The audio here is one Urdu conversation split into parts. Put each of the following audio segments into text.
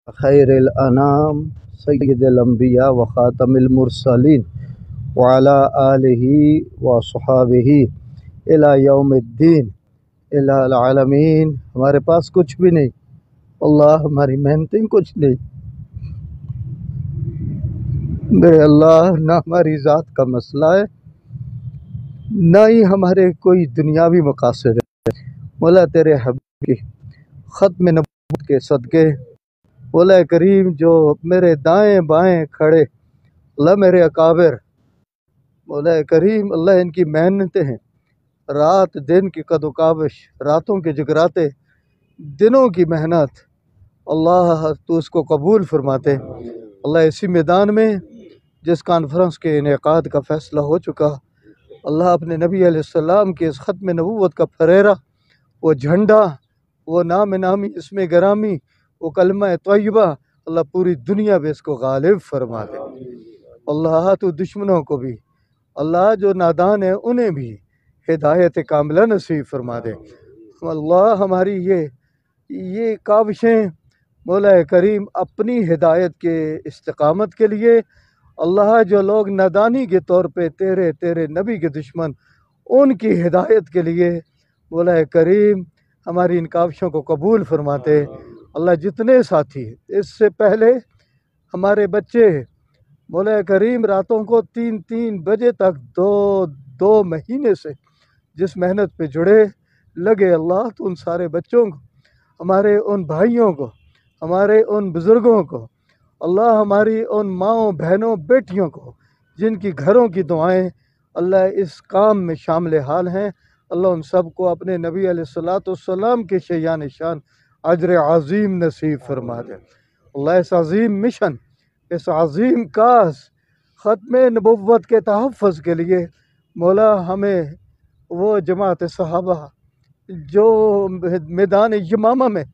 خیر الانام سید الانبیاء و خاتم المرسلین وعلی آلہ و صحابہ الی یوم الدین الہ العالمین۔ ہمارے پاس کچھ بھی نہیں اللہ، ہماری محنتیں کچھ نہیں میرے اللہ، نہ ہماری ذات کا مسئلہ ہے نہ ہی ہمارے کوئی دنیاوی مقاصد ہے۔ مولا تیرے حبیب کی ختم نبوت کے صدقے، مولا کریم جو میرے دائیں بائیں کھڑے اللہ میرے اکابر، مولا کریم اللہ ان کی محنتیں ہیں، رات دن کی قد و کاوش، راتوں کے جگراتے، دنوں کی محنت، اللہ تو اس کو قبول فرماتے۔ اللہ اسی میدان میں جس کانفرنس کے انعقاد کا فیصلہ ہو چکا، اللہ اپنے نبی علیہ السلام کے اس ختم نبوت کا پھریرا، وہ جھنڈا، وہ نام نامی، اسم گرامی، وہ کلمہ طیبہ، اللہ پوری دنیا پہ اس کو غالب فرما دے۔ اللہ تو دشمنوں کو بھی، اللہ جو نادان ہیں انہیں بھی ہدایت کاملہ نصیب فرما دے۔ اللہ ہماری یہ کاوشیں مولا کریم اپنی ہدایت کے استقامت کے لیے، اللہ جو لوگ نادانی کے طور پہ تیرے نبی کے دشمن، ان کی ہدایت کے لیے مولا کریم ہماری ان کاوشوں کو قبول فرماتے۔ اللہ جتنے ساتھی اس سے پہلے ہمارے بچے مولا کریم راتوں کو 3 بجے تک دو مہینے سے جس محنت پہ جڑے لگے، اللہ تو ان سارے بچوں کو، ہمارے ان بھائیوں کو، ہمارے ان بزرگوں کو، اللہ ہماری ان ماؤں بہنوں بیٹیوں کو جن کی گھروں کی دعائیں اللہ اس کام میں شامل حال ہیں، اللہ ان سب کو اپنے نبی علیہ السلام کے شیان شان اجر عظیم نصیب فرما دے۔ اللہ اس عظیم مشن، اس عظیم کاز ختم نبوت کے تحفظ کے لیے مولا ہمیں وہ جماعت صحابہ جو میدان یمامہ میں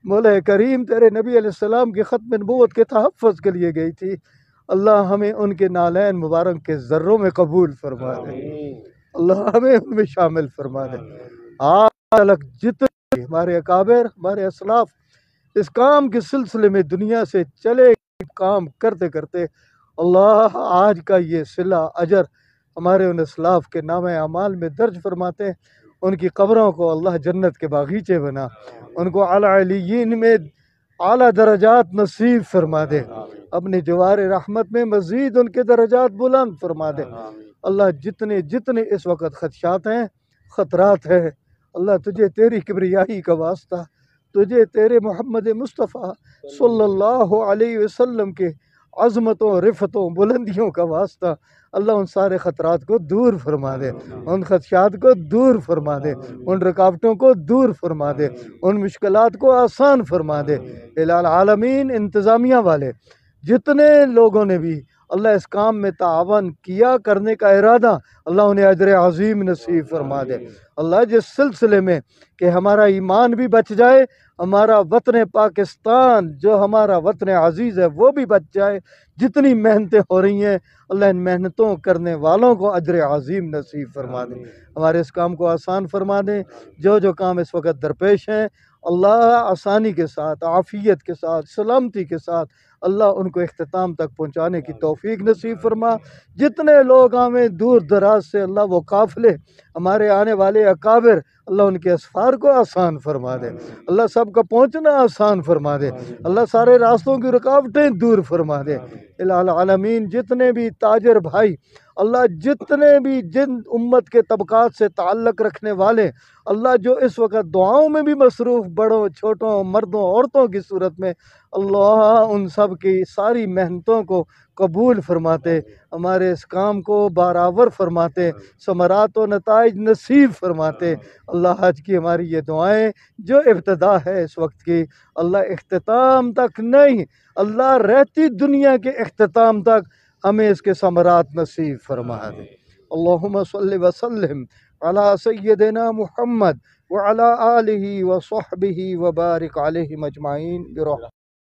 مولا کریم تیرے نبی علیہ السلام کی ختم نبوت کے تحفظ کے لیے گئی تھی، اللہ ہمیں ان کے نالین مبارک کے ذروں میں قبول فرما دے، اللہ ہمیں ان میں شامل فرما دے۔ آج تک جتنے ہمارے اکابر، ہمارے اسلاف اس کام کے سلسلے میں دنیا سے چلے کام کرتے کرتے، اللہ آج کا یہ صلہ اجر ہمارے ان اسلاف کے نام اعمال میں درج فرماتے ہیں۔ ان کی قبروں کو اللہ جنت کے باغیچے بنا، ان کو اعلیٰ علیین میں اعلیٰ درجات نصیب فرما دے، اپنی جوار رحمت میں مزید ان کے درجات بلند فرما دے۔ اللہ جتنے اس وقت خدشات ہیں، خطرات ہیں، اللہ تجھے تیری کبریائی کا واسطہ، تجھے تیرے محمد مصطفیٰ صلی اللہ علیہ وسلم کے عظمتوں، رفتوں، بلندیوں کا واسطہ، اللہ ان سارے خطرات کو دور فرما دے، ان خدشات کو دور فرما دے، ان رکاوٹوں کو دور فرما دے، ان مشکلات کو آسان فرما دے۔ الہ العالمین انتظامیہ والے جتنے لوگوں نے بھی اللہ اس کام میں تعاون کیا کرنے کا ارادہ، اللہ انہیں اجر عظیم نصیب فرما دے۔ اللہ جس سلسلے میں کہ ہمارا ایمان بھی بچ جائے، ہمارا وطن پاکستان جو ہمارا وطن عزیز ہے وہ بھی بچ جائے، جتنی محنتیں ہو رہی ہیں اللہ ان محنتوں کرنے والوں کو اجر عظیم نصیب فرما دے، ہمارے اس کام کو آسان فرما دیں۔ جو کام اس وقت درپیش ہیں اللہ آسانی کے ساتھ، عافیت کے ساتھ، سلامتی کے ساتھ اللہ ان کو اختتام تک پہنچانے کی توفیق نصیب فرما۔ جتنے لوگ آئیں دور دراز سے، اللہ وہ قافلے ہمارے آنے والے اکابر، اللہ ان کے اسفار کو آسان فرما دے، اللہ سب کا پہنچنا آسان فرما دے، اللہ سارے راستوں کی رکاوٹیں دور فرما دے۔ الہ العالمین جتنے بھی تاجر بھائی، اللہ جتنے بھی جن امت کے طبقات سے تعلق رکھنے والے، اللہ جو اس وقت دعاؤں میں بھی مصروف، بڑوں چھوٹوں مردوں عورتوں کی صورت میں، اللہ ان سب کی ساری محنتوں کو قبول فرماتے، ہمارے اس کام کو برابر فرماتے، ثمرات و نتائج نصیب فرماتے۔ اللہ آج کی ہماری یہ دعائیں جو ابتدا ہے اس وقت کی، اللہ اختتام تک نہیں، اللہ رہتی دنیا کے اختتام تک ہمیں اس کے ثمرات نصیب فرما دے۔ اللہم صلی وسلم علی سیدنا محمد وعلی آلہ وصحبہ وبارک علیہم اجمعین برحمتک۔